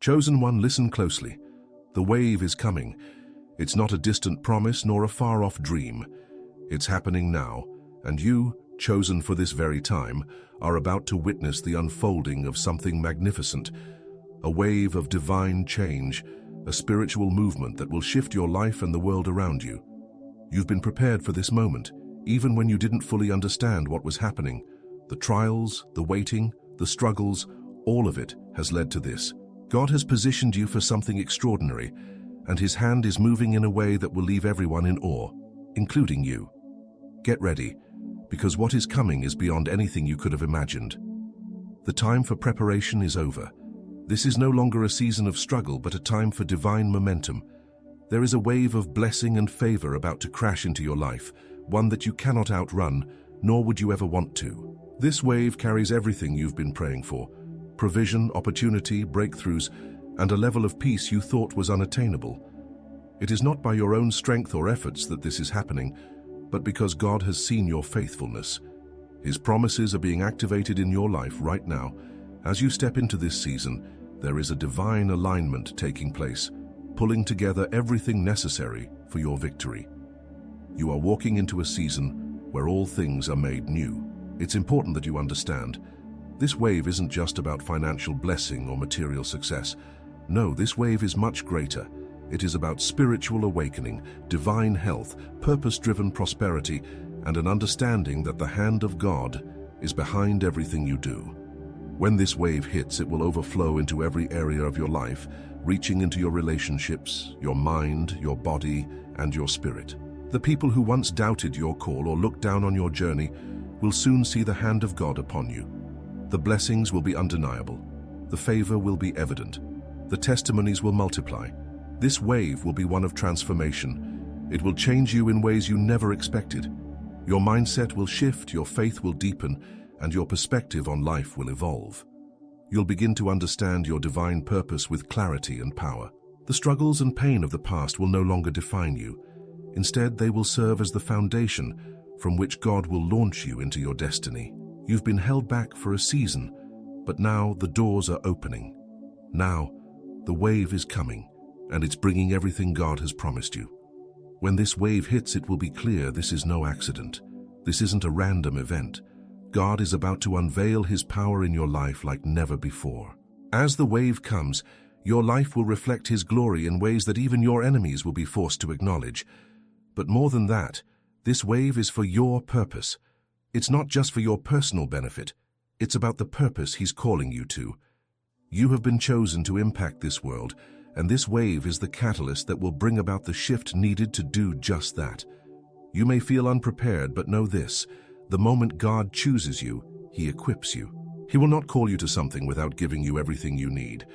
Chosen one, listen closely. The wave is coming. It's not a distant promise nor a far-off dream. It's happening now, and you, chosen for this very time, are about to witness the unfolding of something magnificent, a wave of divine change, a spiritual movement that will shift your life and the world around you. You've been prepared for this moment, even when you didn't fully understand what was happening. The trials, the waiting, the struggles, all of it has led to this. God has positioned you for something extraordinary, and His hand is moving in a way that will leave everyone in awe, including you. Get ready, because what is coming is beyond anything you could have imagined. The time for preparation is over. This is no longer a season of struggle, but a time for divine momentum. There is a wave of blessing and favor about to crash into your life, one that you cannot outrun, nor would you ever want to. This wave carries everything you've been praying for: provision, opportunity, breakthroughs, and a level of peace you thought was unattainable. It is not by your own strength or efforts that this is happening, but because God has seen your faithfulness. His promises are being activated in your life right now. As you step into this season, there is a divine alignment taking place, pulling together everything necessary for your victory. You are walking into a season where all things are made new. It's important that you understand. This wave isn't just about financial blessing or material success. No, this wave is much greater. It is about spiritual awakening, divine health, purpose-driven prosperity, and an understanding that the hand of God is behind everything you do. When this wave hits, it will overflow into every area of your life, reaching into your relationships, your mind, your body, and your spirit. The people who once doubted your call or looked down on your journey will soon see the hand of God upon you. The blessings will be undeniable. The favor will be evident. The testimonies will multiply. This wave will be one of transformation. It will change you in ways you never expected. Your mindset will shift, your faith will deepen, and your perspective on life will evolve. You'll begin to understand your divine purpose with clarity and power. The struggles and pain of the past will no longer define you. Instead, they will serve as the foundation from which God will launch you into your destiny. You've been held back for a season, but now the doors are opening. Now, the wave is coming, and it's bringing everything God has promised you. When this wave hits, it will be clear this is no accident. This isn't a random event. God is about to unveil His power in your life like never before. As the wave comes, your life will reflect His glory in ways that even your enemies will be forced to acknowledge. But more than that, this wave is for your purpose. It's not just for your personal benefit. It's about the purpose He's calling you to. You have been chosen to impact this world, and this wave is the catalyst that will bring about the shift needed to do just that. You may feel unprepared, but know this: the moment God chooses you, He equips you. He will not call you to something without giving you everything you need.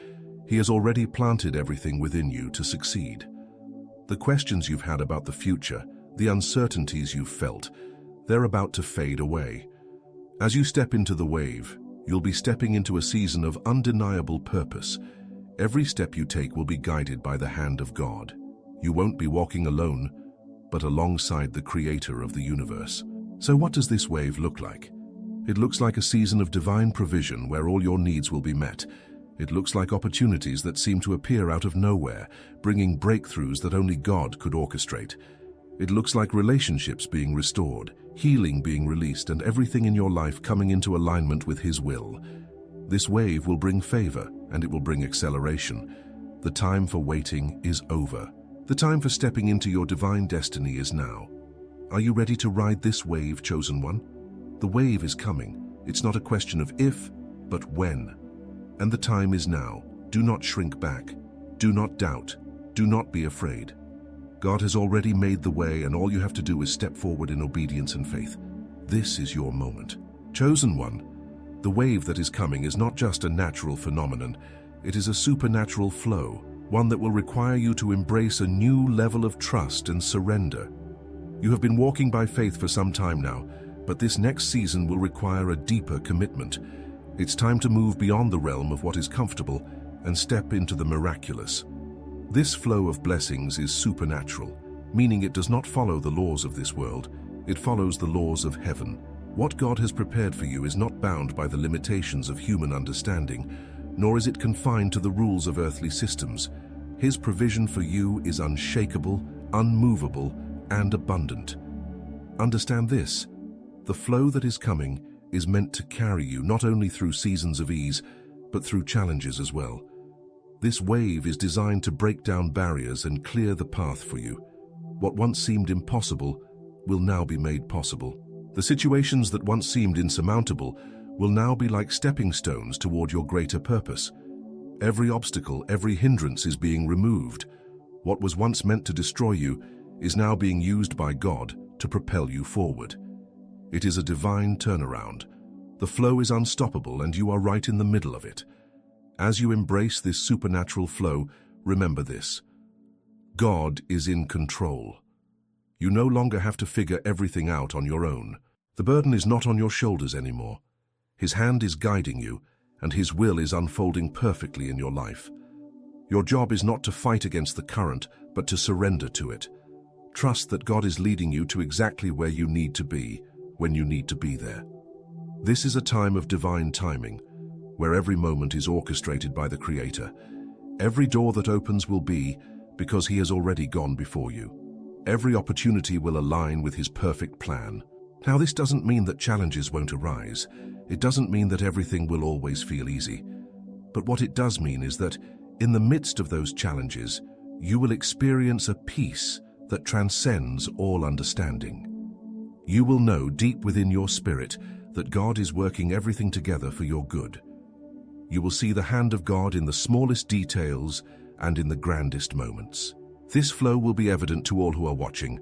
He has already planted everything within you to succeed. The questions you've had about the future, the uncertainties you've felt, they're about to fade away. As you step into the wave, you'll be stepping into a season of undeniable purpose. Every step you take will be guided by the hand of God. You won't be walking alone, but alongside the Creator of the universe. So what does this wave look like? It looks like a season of divine provision where all your needs will be met. It looks like opportunities that seem to appear out of nowhere, bringing breakthroughs that only God could orchestrate. It looks like relationships being restored, healing being released, and everything in your life coming into alignment with His will. This wave will bring favor, and it will bring acceleration. The time for waiting is over. The time for stepping into your divine destiny is now. Are you ready to ride this wave, chosen one? The wave is coming. It's not a question of if, but when. And the time is now. Do not shrink back. Do not doubt. Do not be afraid. God has already made the way, and all you have to do is step forward in obedience and faith. This is your moment. Chosen one, the wave that is coming is not just a natural phenomenon. It is a supernatural flow, one that will require you to embrace a new level of trust and surrender. You have been walking by faith for some time now, but this next season will require a deeper commitment. It's time to move beyond the realm of what is comfortable and step into the miraculous. This flow of blessings is supernatural, meaning it does not follow the laws of this world. It follows the laws of heaven. What God has prepared for you is not bound by the limitations of human understanding. nor is it confined to the rules of earthly systems. His provision for you is unshakable, unmovable, and abundant. Understand this: the flow that is coming is meant to carry you not only through seasons of ease, but through challenges as well. This wave is designed to break down barriers and clear the path for you. What once seemed impossible will now be made possible. The situations that once seemed insurmountable will now be like stepping stones toward your greater purpose. Every obstacle, every hindrance is being removed. What was once meant to destroy you is now being used by God to propel you forward. It is a divine turnaround. The flow is unstoppable, and you are right in the middle of it. As you embrace this supernatural flow, remember this: God is in control. You no longer have to figure everything out on your own. The burden is not on your shoulders anymore. His hand is guiding you, and His will is unfolding perfectly in your life. Your job is not to fight against the current, but to surrender to it. Trust that God is leading you to exactly where you need to be, when you need to be there. This is a time of divine timing, where every moment is orchestrated by the Creator. Every door that opens will be because He has already gone before you. Every opportunity will align with His perfect plan. Now, this doesn't mean that challenges won't arise. It doesn't mean that everything will always feel easy. But what it does mean is that in the midst of those challenges, you will experience a peace that transcends all understanding. You will know deep within your spirit that God is working everything together for your good. You will see the hand of God in the smallest details and in the grandest moments. This flow will be evident to all who are watching,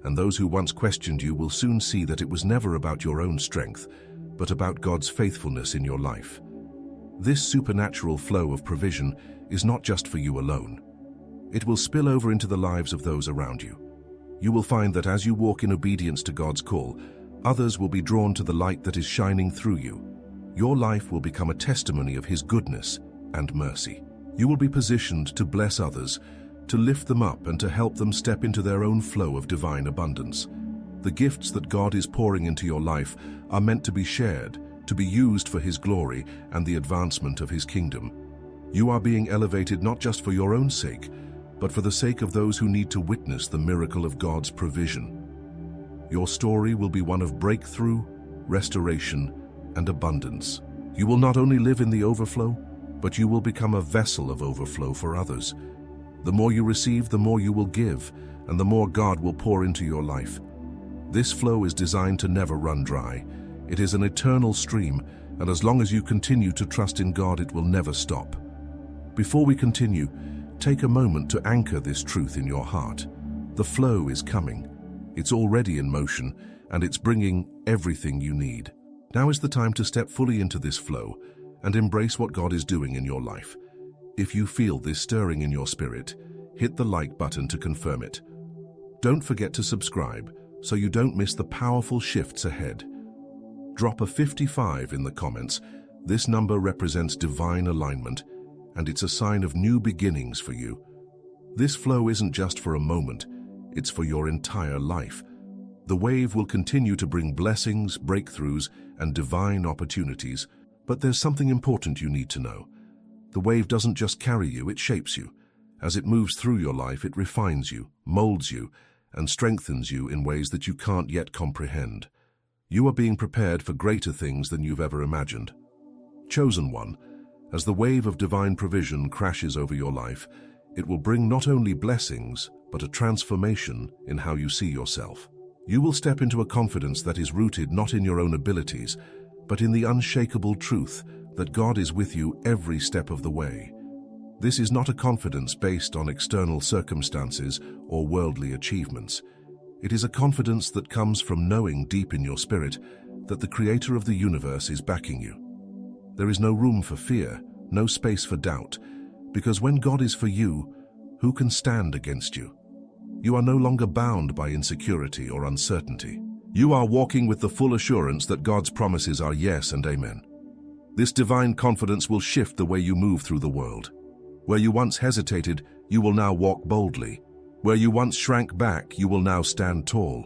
and those who once questioned you will soon see that it was never about your own strength, but about God's faithfulness in your life. This supernatural flow of provision is not just for you alone. It will spill over into the lives of those around you. You will find that as you walk in obedience to God's call, others will be drawn to the light that is shining through you. Your life will become a testimony of His goodness and mercy. You will be positioned to bless others, to lift them up, and to help them step into their own flow of divine abundance. The gifts that God is pouring into your life are meant to be shared, to be used for His glory and the advancement of His kingdom. You are being elevated not just for your own sake, but for the sake of those who need to witness the miracle of God's provision. Your story will be one of breakthrough, restoration, and abundance. You will not only live in the overflow, but you will become a vessel of overflow for others. The more you receive, the more you will give, and the more God will pour into your life. This flow is designed to never run dry. It is an eternal stream, and as long as you continue to trust in God, it will never stop. Before we continue, take a moment to anchor this truth in your heart. The flow is coming. It's already in motion, and it's bringing everything you need. Now is the time to step fully into this flow and embrace what God is doing in your life. If you feel this stirring in your spirit, hit the like button to confirm it. Don't forget to subscribe so you don't miss the powerful shifts ahead. Drop a 55 in the comments. This number represents divine alignment, and it's a sign of new beginnings for you. This flow isn't just for a moment, it's for your entire life. The wave will continue to bring blessings, breakthroughs, and divine opportunities, but there's something important you need to know. The wave doesn't just carry you, it shapes you. As it moves through your life, it refines you, molds you, and strengthens you in ways that you can't yet comprehend. You are being prepared for greater things than you've ever imagined. Chosen one, as the wave of divine provision crashes over your life, it will bring not only blessings, but a transformation in how you see yourself. You will step into a confidence that is rooted not in your own abilities, but in the unshakable truth that God is with you every step of the way. This is not a confidence based on external circumstances or worldly achievements. It is a confidence that comes from knowing deep in your spirit that the Creator of the universe is backing you. There is no room for fear, no space for doubt, because when God is for you, who can stand against you? You are no longer bound by insecurity or uncertainty. You are walking with the full assurance that God's promises are yes and amen. This divine confidence will shift the way you move through the world. Where you once hesitated, you will now walk boldly. Where you once shrank back, you will now stand tall.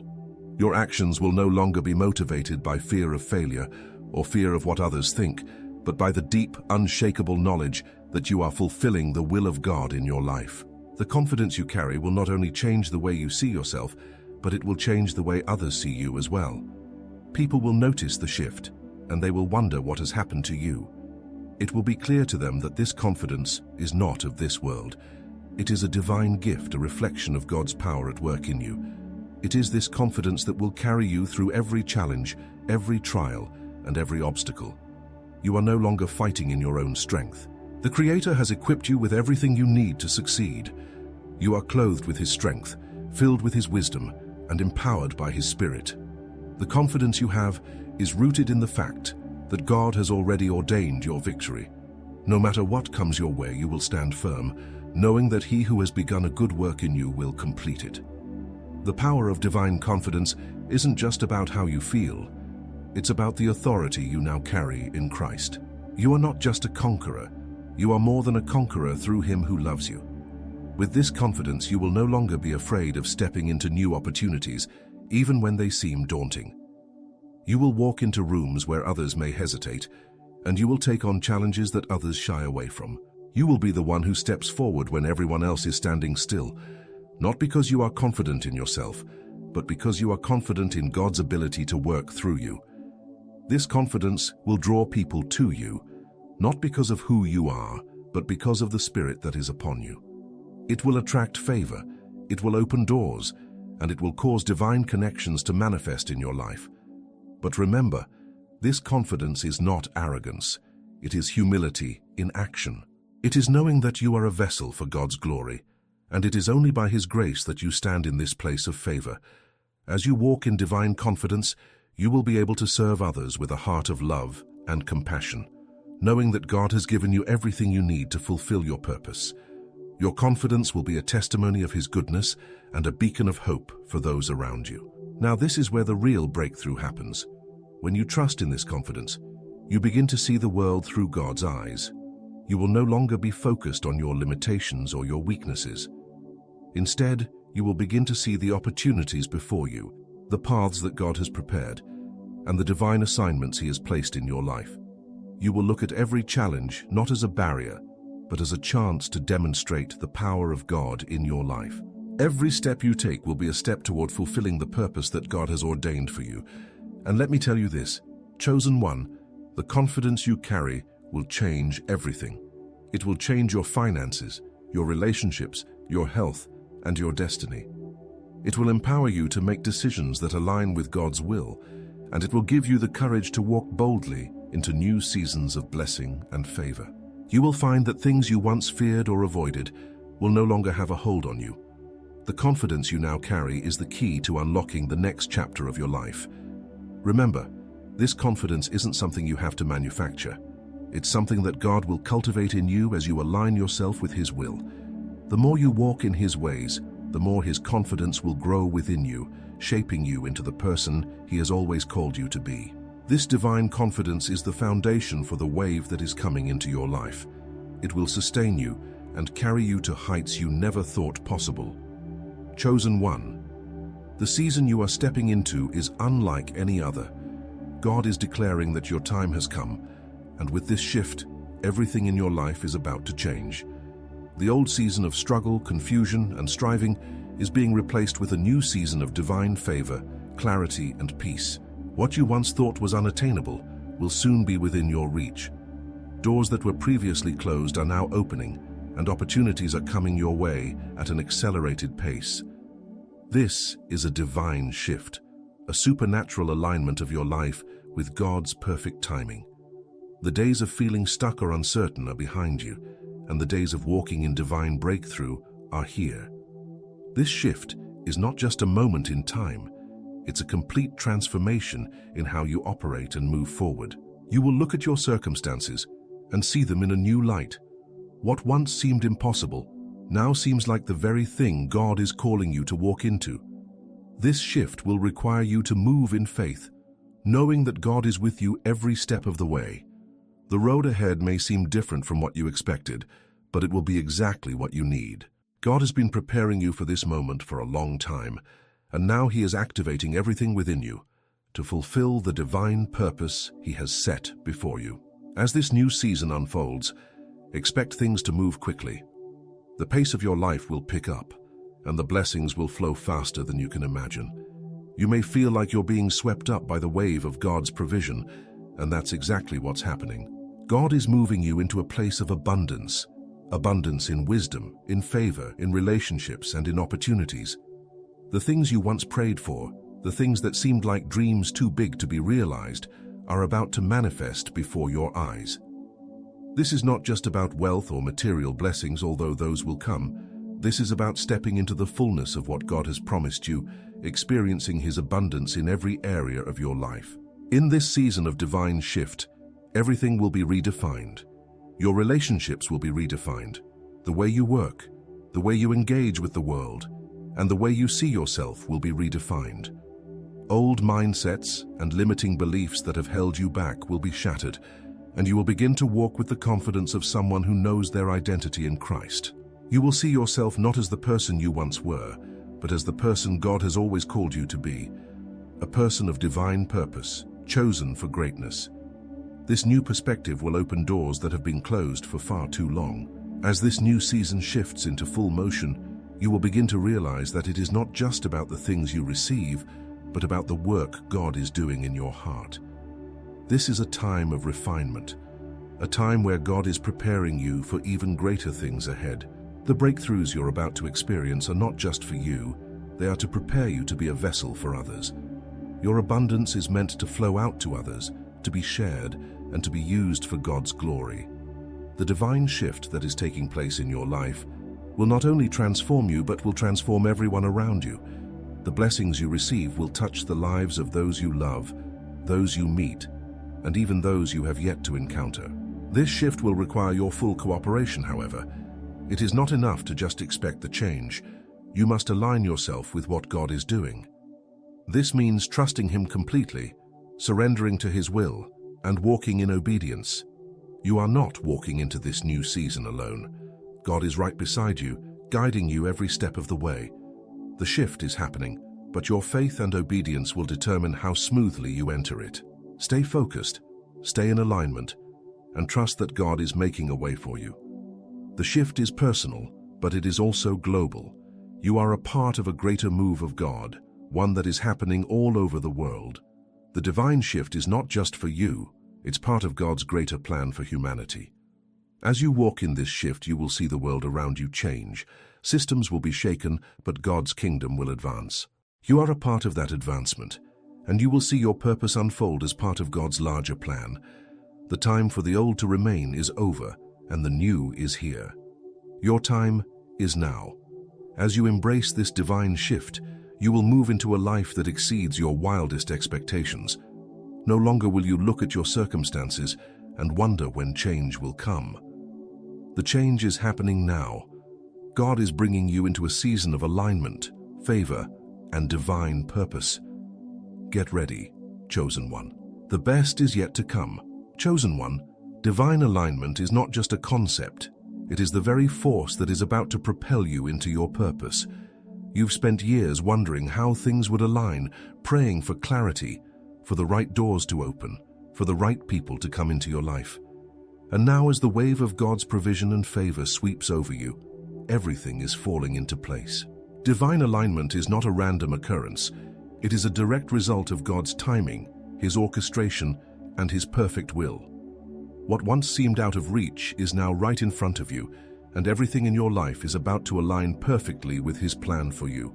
Your actions will no longer be motivated by fear of failure or fear of what others think, but by the deep, unshakable knowledge that you are fulfilling the will of God in your life. The confidence you carry will not only change the way you see yourself, but it will change the way others see you as well. People will notice the shift, and they will wonder what has happened to you. It will be clear to them that this confidence is not of this world. It is a divine gift, a reflection of God's power at work in you. It is this confidence that will carry you through every challenge, every trial, and every obstacle. You are no longer fighting in your own strength. The Creator has equipped you with everything you need to succeed. You are clothed with His strength, filled with His wisdom, and empowered by His Spirit. The confidence you have is rooted in the fact that God has already ordained your victory. No matter what comes your way, you will stand firm, knowing that He who has begun a good work in you will complete it. The power of divine confidence isn't just about how you feel. It's about the authority you now carry in Christ. You are not just a conqueror. You are more than a conqueror through Him who loves you. With this confidence, you will no longer be afraid of stepping into new opportunities, even when they seem daunting. You will walk into rooms where others may hesitate, and you will take on challenges that others shy away from. You will be the one who steps forward when everyone else is standing still, not because you are confident in yourself, but because you are confident in God's ability to work through you. This confidence will draw people to you, not because of who you are, but because of the Spirit that is upon you. It will attract favor, it will open doors, and it will cause divine connections to manifest in your life. But remember, this confidence is not arrogance. It is humility in action. It is knowing that you are a vessel for God's glory, and it is only by His grace that you stand in this place of favor. As you walk in divine confidence, you will be able to serve others with a heart of love and compassion, knowing that God has given you everything you need to fulfill your purpose. Your confidence will be a testimony of His goodness and a beacon of hope for those around you. Now, this is where the real breakthrough happens. When you trust in this confidence, you begin to see the world through God's eyes. You will no longer be focused on your limitations or your weaknesses. Instead, you will begin to see the opportunities before you, the paths that God has prepared, and the divine assignments He has placed in your life. You will look at every challenge not as a barrier, but as a chance to demonstrate the power of God in your life. Every step you take will be a step toward fulfilling the purpose that God has ordained for you. And let me tell you this, chosen one, the confidence you carry will change everything. It will change your finances, your relationships, your health, and your destiny. It will empower you to make decisions that align with God's will, and it will give you the courage to walk boldly into new seasons of blessing and favor. You will find that things you once feared or avoided will no longer have a hold on you. The confidence you now carry is the key to unlocking the next chapter of your life. Remember, this confidence isn't something you have to manufacture. It's something that God will cultivate in you as you align yourself with His will. The more you walk in His ways, the more His confidence will grow within you, shaping you into the person He has always called you to be. This divine confidence is the foundation for the wave that is coming into your life. It will sustain you and carry you to heights you never thought possible. Chosen one. The season you are stepping into is unlike any other. God is declaring that your time has come, and with this shift, everything in your life is about to change. The old season of struggle, confusion, and striving is being replaced with a new season of divine favor, clarity, and peace. What you once thought was unattainable will soon be within your reach. Doors that were previously closed are now opening, and opportunities are coming your way at an accelerated pace. This is a divine shift, a supernatural alignment of your life with God's perfect timing. The days of feeling stuck or uncertain are behind you, and the days of walking in divine breakthrough are here. This shift is not just a moment in time, it's a complete transformation in how you operate and move forward. You will look at your circumstances and see them in a new light. What once seemed impossible now seems like the very thing God is calling you to walk into. This shift will require you to move in faith, knowing that God is with you every step of the way. The road ahead may seem different from what you expected, but it will be exactly what you need. God has been preparing you for this moment for a long time, and now He is activating everything within you to fulfill the divine purpose He has set before you. As this new season unfolds, expect things to move quickly. The pace of your life will pick up, and the blessings will flow faster than you can imagine. You may feel like you're being swept up by the wave of God's provision, and that's exactly what's happening. God is moving you into a place of abundance. Abundance in wisdom, in favor, in relationships, and in opportunities. The things you once prayed for, the things that seemed like dreams too big to be realized, are about to manifest before your eyes. This is not just about wealth or material blessings, although those will come. This is about stepping into the fullness of what God has promised you, experiencing His abundance in every area of your life. In this season of divine shift, everything will be redefined. Your relationships will be redefined. The way you work, the way you engage with the world, and the way you see yourself will be redefined. Old mindsets and limiting beliefs that have held you back will be shattered, and you will begin to walk with the confidence of someone who knows their identity in Christ. You will see yourself not as the person you once were, but as the person God has always called you to be, a person of divine purpose, chosen for greatness. This new perspective will open doors that have been closed for far too long. As this new season shifts into full motion, you will begin to realize that it is not just about the things you receive, but about the work God is doing in your heart. This is a time of refinement, a time where God is preparing you for even greater things ahead. The breakthroughs you're about to experience are not just for you, they are to prepare you to be a vessel for others. Your abundance is meant to flow out to others, to be shared, and to be used for God's glory. The divine shift that is taking place in your life will not only transform you, but will transform everyone around you. The blessings you receive will touch the lives of those you love, those you meet, and even those you have yet to encounter. This shift will require your full cooperation, however. It is not enough to just expect the change. You must align yourself with what God is doing. This means trusting Him completely, surrendering to His will, and walking in obedience. You are not walking into this new season alone. God is right beside you, guiding you every step of the way. The shift is happening, but your faith and obedience will determine how smoothly you enter it. Stay focused, stay in alignment, and trust that God is making a way for you. The shift is personal, but it is also global. You are a part of a greater move of God, one that is happening all over the world. The divine shift is not just for you, it's part of God's greater plan for humanity. As you walk in this shift, you will see the world around you change. Systems will be shaken, but God's kingdom will advance. You are a part of that advancement, and you will see your purpose unfold as part of God's larger plan. The time for the old to remain is over, and the new is here. Your time is now. As you embrace this divine shift, you will move into a life that exceeds your wildest expectations. No longer will you look at your circumstances and wonder when change will come. The change is happening now. God is bringing you into a season of alignment, favor, and divine purpose. Get ready, chosen one. The best is yet to come. Chosen one, divine alignment is not just a concept. It is the very force that is about to propel you into your purpose. You've spent years wondering how things would align, praying for clarity, for the right doors to open, for the right people to come into your life. And now, as the wave of God's provision and favor sweeps over you, everything is falling into place. Divine alignment is not a random occurrence. It is a direct result of God's timing, His orchestration, and His perfect will. What once seemed out of reach is now right in front of you, and everything in your life is about to align perfectly with His plan for you.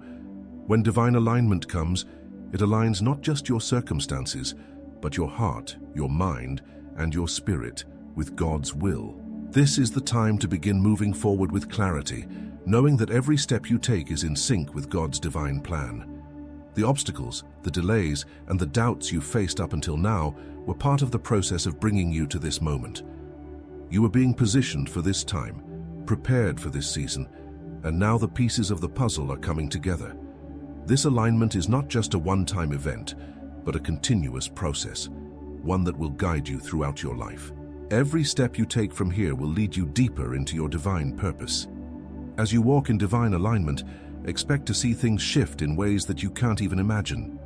When divine alignment comes, it aligns not just your circumstances, but your heart, your mind, and your spirit with God's will. This is the time to begin moving forward with clarity, knowing that every step you take is in sync with God's divine plan. The obstacles, the delays, and the doubts you faced up until now were part of the process of bringing you to this moment. You were being positioned for this time, prepared for this season, and now the pieces of the puzzle are coming together. This alignment is not just a one-time event, but a continuous process, one that will guide you throughout your life. Every step you take from here will lead you deeper into your divine purpose. As you walk in divine alignment, expect to see things shift in ways that you can't even imagine.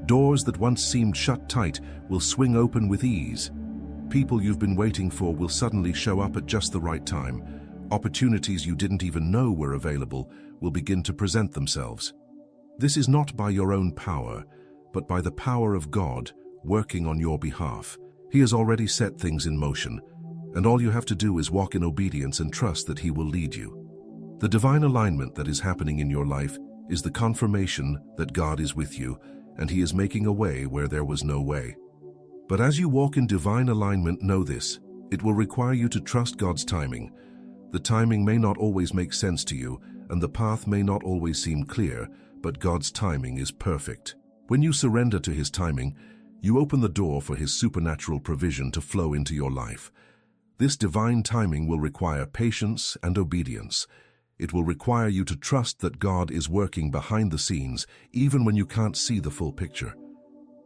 Doors that once seemed shut tight will swing open with ease. People you've been waiting for will suddenly show up at just the right time. Opportunities you didn't even know were available will begin to present themselves. This is not by your own power, but by the power of God working on your behalf. He has already set things in motion, and all you have to do is walk in obedience and trust that He will lead you. The divine alignment that is happening in your life is the confirmation that God is with you, and He is making a way where there was no way. But as you walk in divine alignment, know this: it will require you to trust God's timing. The timing may not always make sense to you, and the path may not always seem clear, but God's timing is perfect. When you surrender to His timing, you open the door for His supernatural provision to flow into your life. This divine timing will require patience and obedience. It will require you to trust that God is working behind the scenes, even when you can't see the full picture.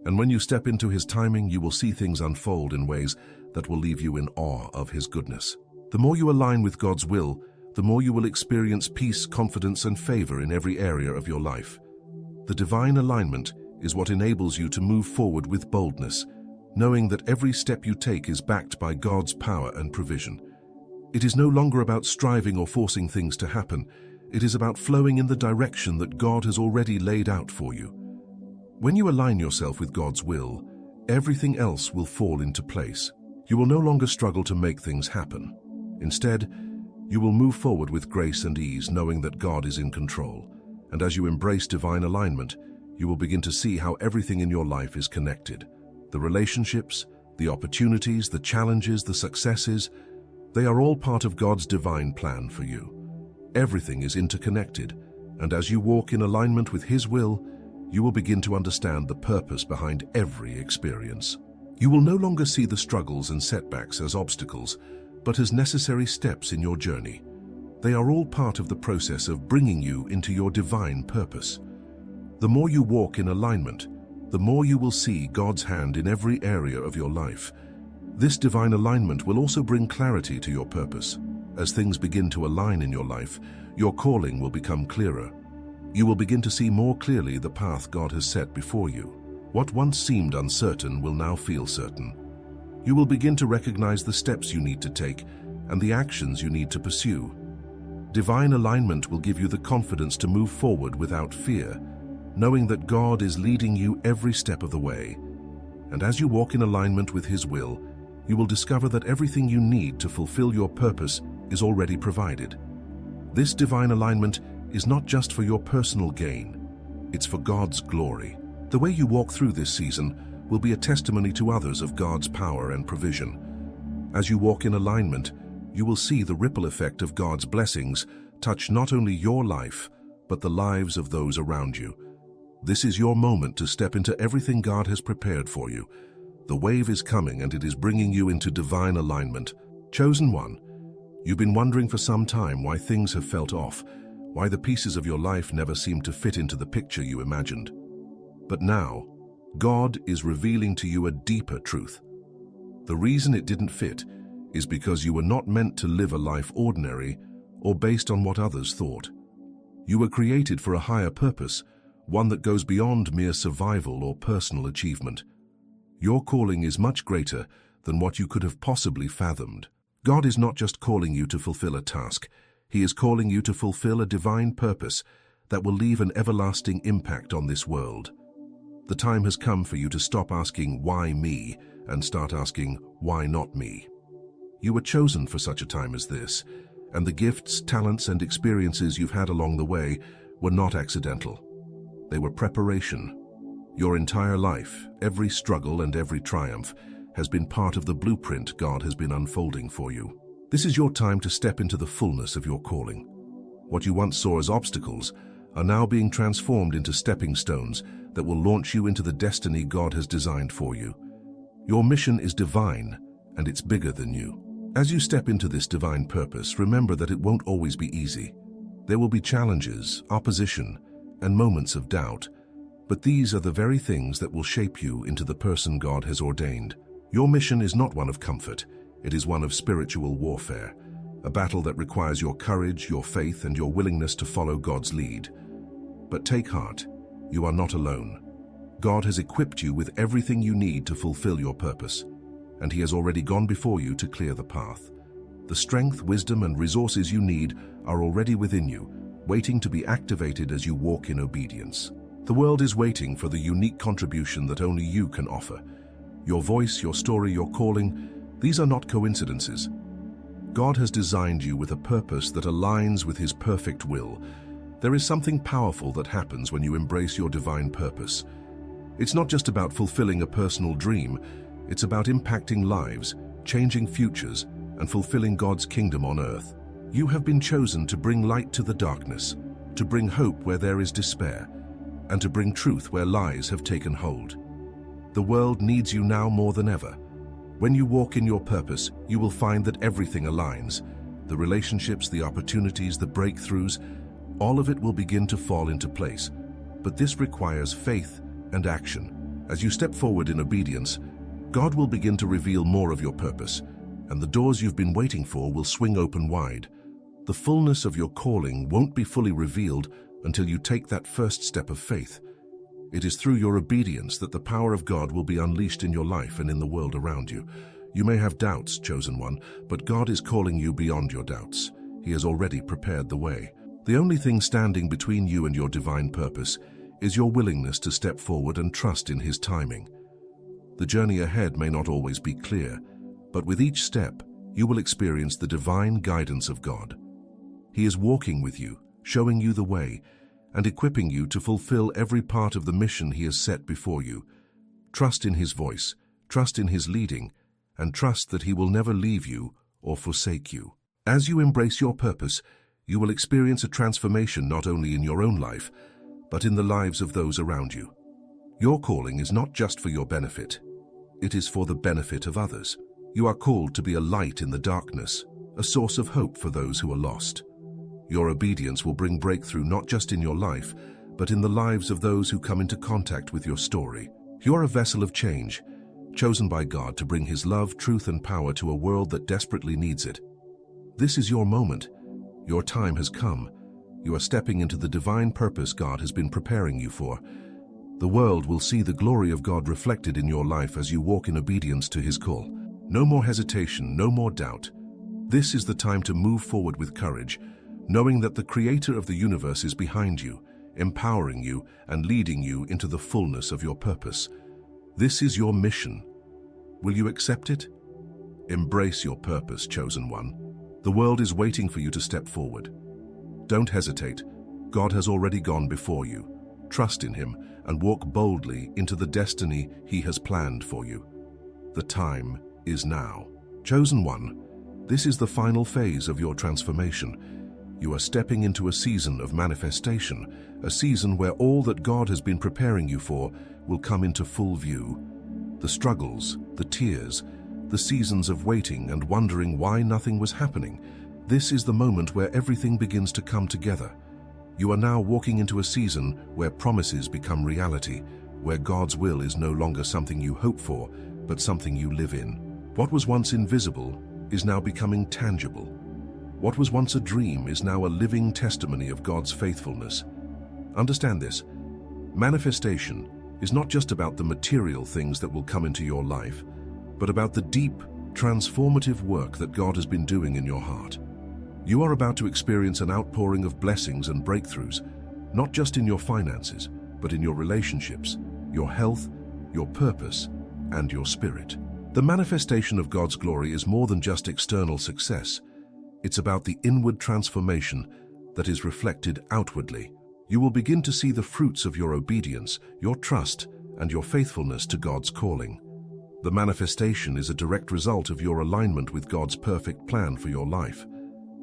And when you step into His timing, you will see things unfold in ways that will leave you in awe of His goodness. The more you align with God's will, the more you will experience peace, confidence, and favor in every area of your life. The divine alignment is what enables you to move forward with boldness, knowing that every step you take is backed by God's power and provision. It is no longer about striving or forcing things to happen. It is about flowing in the direction that God has already laid out for you. When you align yourself with God's will, everything else will fall into place. You will no longer struggle to make things happen. Instead, you will move forward with grace and ease, knowing that God is in control. And as you embrace divine alignment, you will begin to see how everything in your life is connected. The relationships, the opportunities, the challenges, the successes, they are all part of God's divine plan for you. Everything is interconnected, and as you walk in alignment with His will, you will begin to understand the purpose behind every experience. You will no longer see the struggles and setbacks as obstacles, but as necessary steps in your journey. They are all part of the process of bringing you into your divine purpose. The more you walk in alignment, the more you will see God's hand in every area of your life. This divine alignment will also bring clarity to your purpose. As things begin to align in your life, your calling will become clearer. You will begin to see more clearly the path God has set before you. What once seemed uncertain will now feel certain. You will begin to recognize the steps you need to take and the actions you need to pursue. Divine alignment will give you the confidence to move forward without fear, knowing that God is leading you every step of the way. And as you walk in alignment with His will, you will discover that everything you need to fulfill your purpose is already provided. This divine alignment is not just for your personal gain, it's for God's glory. The way you walk through this season will be a testimony to others of God's power and provision. As you walk in alignment, you will see the ripple effect of God's blessings touch not only your life, but the lives of those around you. This is your moment to step into everything God has prepared for you. The wave is coming, and it is bringing you into divine alignment. Chosen one, you've been wondering for some time why things have felt off, why the pieces of your life never seem to fit into the picture you imagined. But now, God is revealing to you a deeper truth. The reason it didn't fit is because you were not meant to live a life ordinary or based on what others thought. You were created for a higher purpose, one that goes beyond mere survival or personal achievement. Your calling is much greater than what you could have possibly fathomed. God is not just calling you to fulfill a task. He is calling you to fulfill a divine purpose that will leave an everlasting impact on this world. The time has come for you to stop asking, "Why me?" and start asking, "Why not me?" You were chosen for such a time as this, and the gifts, talents, and experiences you've had along the way were not accidental. They were preparation. Your entire life, every struggle and every triumph, has been part of the blueprint God has been unfolding for you. This is your time to step into the fullness of your calling. What you once saw as obstacles are now being transformed into stepping stones that will launch you into the destiny God has designed for you. Your mission is divine, and it's bigger than you. As you step into this divine purpose, remember that it won't always be easy. There will be challenges, opposition, and moments of doubt, but these are the very things that will shape you into the person God has ordained. Your mission is not one of comfort, it is one of spiritual warfare, a battle that requires your courage, your faith, and your willingness to follow God's lead. But take heart, you are not alone. God has equipped you with everything you need to fulfill your purpose. and He has already gone before you to clear the path. The strength, wisdom, and resources you need are already within you, waiting to be activated as you walk in obedience. The world is waiting for the unique contribution that only you can offer. Your voice, your story, your calling, these are not coincidences. God has designed you with a purpose that aligns with His perfect will. There is something powerful that happens when you embrace your divine purpose. It's not just about fulfilling a personal dream, it's about impacting lives, changing futures, and fulfilling God's kingdom on earth. You have been chosen to bring light to the darkness, to bring hope where there is despair, and to bring truth where lies have taken hold. The world needs you now more than ever. When you walk in your purpose, you will find that everything aligns. The relationships, the opportunities, the breakthroughs, all of it will begin to fall into place. But this requires faith and action. As you step forward in obedience, God will begin to reveal more of your purpose, and the doors you've been waiting for will swing open wide. The fullness of your calling won't be fully revealed until you take that first step of faith. It is through your obedience that the power of God will be unleashed in your life and in the world around you. You may have doubts, chosen one, but God is calling you beyond your doubts. He has already prepared the way. The only thing standing between you and your divine purpose is your willingness to step forward and trust in His timing. The journey ahead may not always be clear, but with each step, you will experience the divine guidance of God. He is walking with you, showing you the way, and equipping you to fulfill every part of the mission He has set before you. Trust in His voice, trust in His leading, and trust that He will never leave you or forsake you. As you embrace your purpose, you will experience a transformation not only in your own life, but in the lives of those around you. Your calling is not just for your benefit. It is for the benefit of others. You are called to be a light in the darkness, a source of hope for those who are lost. Your obedience will bring breakthrough not just in your life, but in the lives of those who come into contact with your story. You are a vessel of change, chosen by God to bring His love, truth, and power to a world that desperately needs it. This is your moment. Your time has come. You are stepping into the divine purpose God has been preparing you for. The world will see the glory of God reflected in your life as you walk in obedience to His call. No more hesitation, no more doubt. This is the time to move forward with courage, knowing that the Creator of the universe is behind you, empowering you and leading you into the fullness of your purpose. This is your mission. Will you accept it? Embrace your purpose, chosen one. The world is waiting for you to step forward. Don't hesitate. God has already gone before you. Trust in Him and walk boldly into the destiny He has planned for you. The time is now. Chosen one, this is the final phase of your transformation. You are stepping into a season of manifestation, a season where all that God has been preparing you for will come into full view. The struggles, the tears, the seasons of waiting and wondering why nothing was happening, this is the moment where everything begins to come together. You are now walking into a season where promises become reality, where God's will is no longer something you hope for, but something you live in. What was once invisible is now becoming tangible. What was once a dream is now a living testimony of God's faithfulness. Understand this. Manifestation is not just about the material things that will come into your life, but about the deep, transformative work that God has been doing in your heart. You are about to experience an outpouring of blessings and breakthroughs, not just in your finances, but in your relationships, your health, your purpose, and your spirit. The manifestation of God's glory is more than just external success. It's about the inward transformation that is reflected outwardly. You will begin to see the fruits of your obedience, your trust, and your faithfulness to God's calling. The manifestation is a direct result of your alignment with God's perfect plan for your life.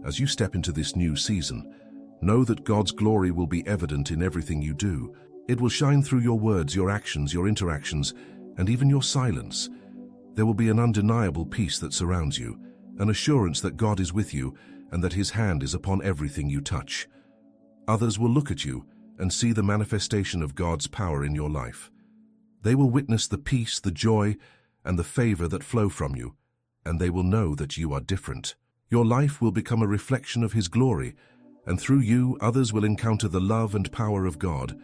As you step into this new season, know that God's glory will be evident in everything you do. It will shine through your words, your actions, your interactions, and even your silence. There will be an undeniable peace that surrounds you, an assurance that God is with you and that His hand is upon everything you touch. Others will look at you and see the manifestation of God's power in your life. They will witness the peace, the joy, and the favor that flow from you, and they will know that you are different. Your life will become a reflection of His glory, and through you, others will encounter the love and power of God.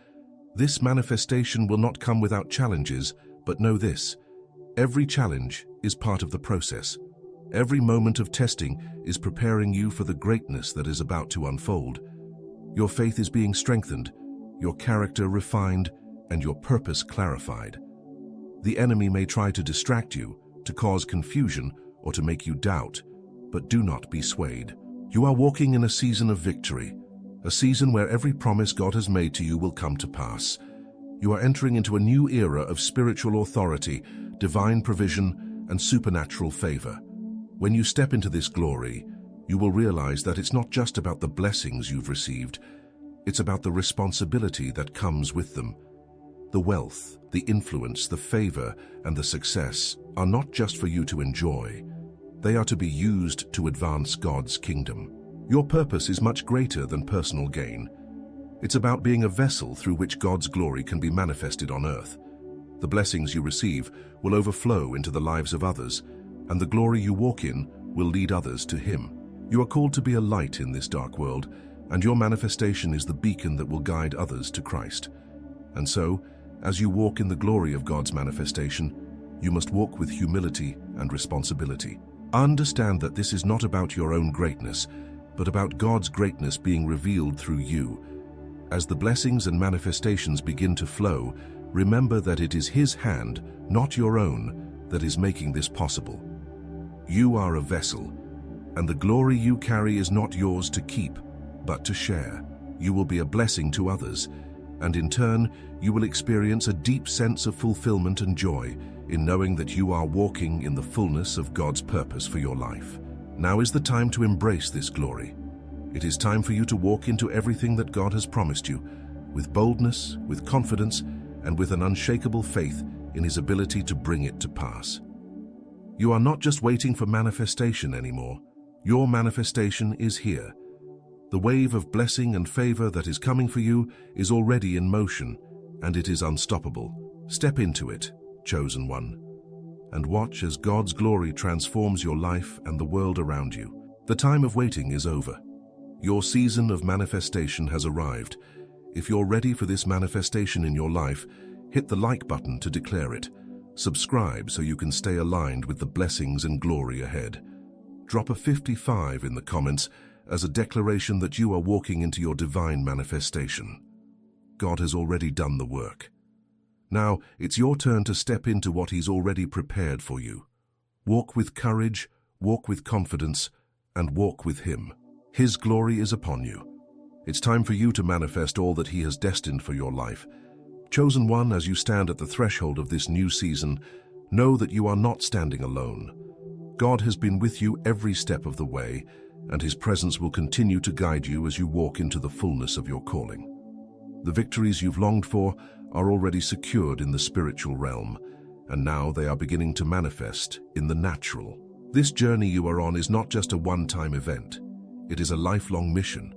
This manifestation will not come without challenges, but know this: every challenge is part of the process. Every moment of testing is preparing you for the greatness that is about to unfold. Your faith is being strengthened, your character refined, and your purpose clarified. The enemy may try to distract you, to cause confusion, or to make you doubt, but do not be swayed. You are walking in a season of victory, a season where every promise God has made to you will come to pass. You are entering into a new era of spiritual authority, divine provision, and supernatural favor. When you step into this glory, you will realize that it's not just about the blessings you've received, it's about the responsibility that comes with them. The wealth, the influence, the favor, and the success are not just for you to enjoy. They are to be used to advance God's kingdom. Your purpose is much greater than personal gain. It's about being a vessel through which God's glory can be manifested on earth. The blessings you receive will overflow into the lives of others, and the glory you walk in will lead others to Him. You are called to be a light in this dark world, and your manifestation is the beacon that will guide others to Christ. And so, as you walk in the glory of God's manifestation, you must walk with humility and responsibility. Understand that this is not about your own greatness, but about God's greatness being revealed through you. As the blessings and manifestations begin to flow, remember that it is His hand, not your own, that is making this possible. You are a vessel, and the glory you carry is not yours to keep, but to share. You will be a blessing to others, and in turn, you will experience a deep sense of fulfillment and joy in knowing that you are walking in the fullness of God's purpose for your life. Now is the time to embrace this glory. It is time for you to walk into everything that God has promised you, with boldness, with confidence, and with an unshakable faith in His ability to bring it to pass. You are not just waiting for manifestation anymore. Your manifestation is here. The wave of blessing and favor that is coming for you is already in motion, and it is unstoppable. Step into it, chosen one, and watch as God's glory transforms your life and the world around you. The time of waiting is over. Your season of manifestation has arrived. If you're ready for this manifestation in your life, hit the like button to declare it. Subscribe so you can stay aligned with the blessings and glory ahead. Drop a 55 in the comments as a declaration that you are walking into your divine manifestation. God has already done the work. Now, it's your turn to step into what He's already prepared for you. Walk with courage, walk with confidence, and walk with Him. His glory is upon you. It's time for you to manifest all that He has destined for your life. Chosen one, as you stand at the threshold of this new season, know that you are not standing alone. God has been with you every step of the way, and His presence will continue to guide you as you walk into the fullness of your calling. The victories you've longed for are already secured in the spiritual realm, and now they are beginning to manifest in the natural. This journey you are on is not just a one-time event. It is a lifelong mission,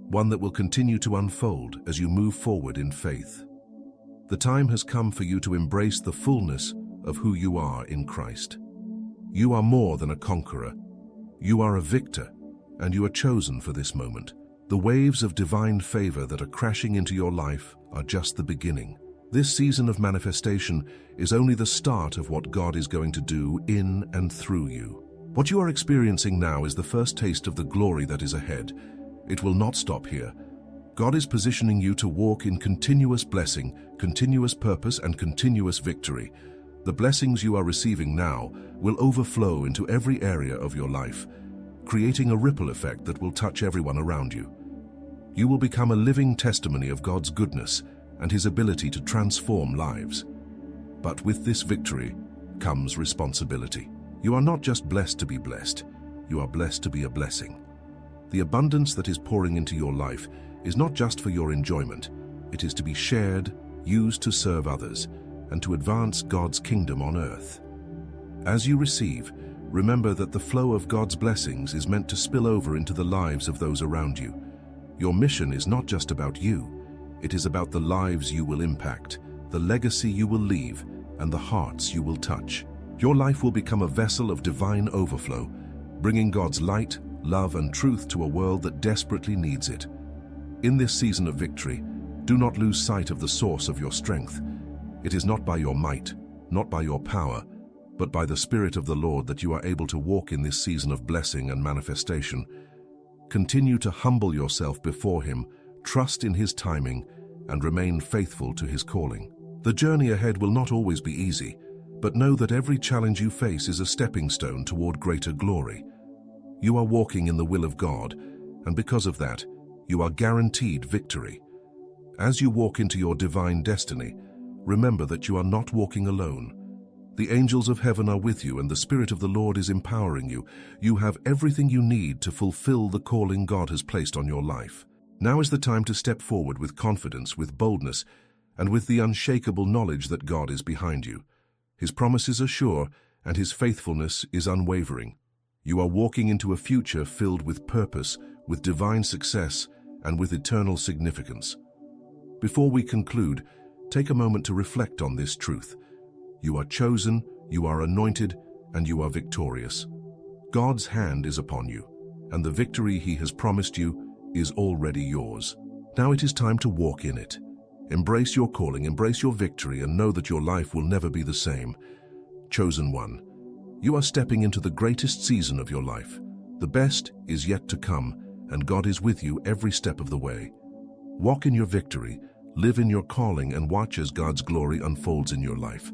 one that will continue to unfold as you move forward in faith. The time has come for you to embrace the fullness of who you are in Christ. You are more than a conqueror. You are a victor, and you are chosen for this moment. The waves of divine favor that are crashing into your life are just the beginning. This season of manifestation is only the start of what God is going to do in and through you. What you are experiencing now is the first taste of the glory that is ahead. It will not stop here. God is positioning you to walk in continuous blessing, continuous purpose, and continuous victory. The blessings you are receiving now will overflow into every area of your life, creating a ripple effect that will touch everyone around you. You will become a living testimony of God's goodness and His ability to transform lives. But with this victory comes responsibility. You are not just blessed to be blessed, you are blessed to be a blessing. The abundance that is pouring into your life is not just for your enjoyment, it is to be shared, used to serve others, and to advance God's kingdom on earth. As you receive, remember that the flow of God's blessings is meant to spill over into the lives of those around you. Your mission is not just about you, it is about the lives you will impact, the legacy you will leave, and the hearts you will touch. Your life will become a vessel of divine overflow, bringing God's light, love, and truth to a world that desperately needs it. In this season of victory, do not lose sight of the source of your strength. It is not by your might, not by your power, but by the Spirit of the Lord that you are able to walk in this season of blessing and manifestation. Continue to humble yourself before Him, trust in His timing, and remain faithful to His calling. The journey ahead will not always be easy, but know that every challenge you face is a stepping stone toward greater glory. You are walking in the will of God, and because of that, you are guaranteed victory. As you walk into your divine destiny, remember that you are not walking alone. The angels of heaven are with you, and the Spirit of the Lord is empowering you. You have everything you need to fulfill the calling God has placed on your life. Now is the time to step forward with confidence, with boldness, and with the unshakable knowledge that God is behind you. His promises are sure, and His faithfulness is unwavering. You are walking into a future filled with purpose, with divine success, and with eternal significance. Before we conclude, take a moment to reflect on this truth. You are chosen, you are anointed, and you are victorious. God's hand is upon you, and the victory He has promised you is already yours. Now it is time to walk in it. Embrace your calling, embrace your victory, and know that your life will never be the same. Chosen one, you are stepping into the greatest season of your life. The best is yet to come, and God is with you every step of the way. Walk in your victory, live in your calling, and watch as God's glory unfolds in your life.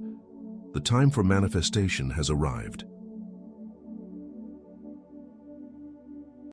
The time for manifestation has arrived.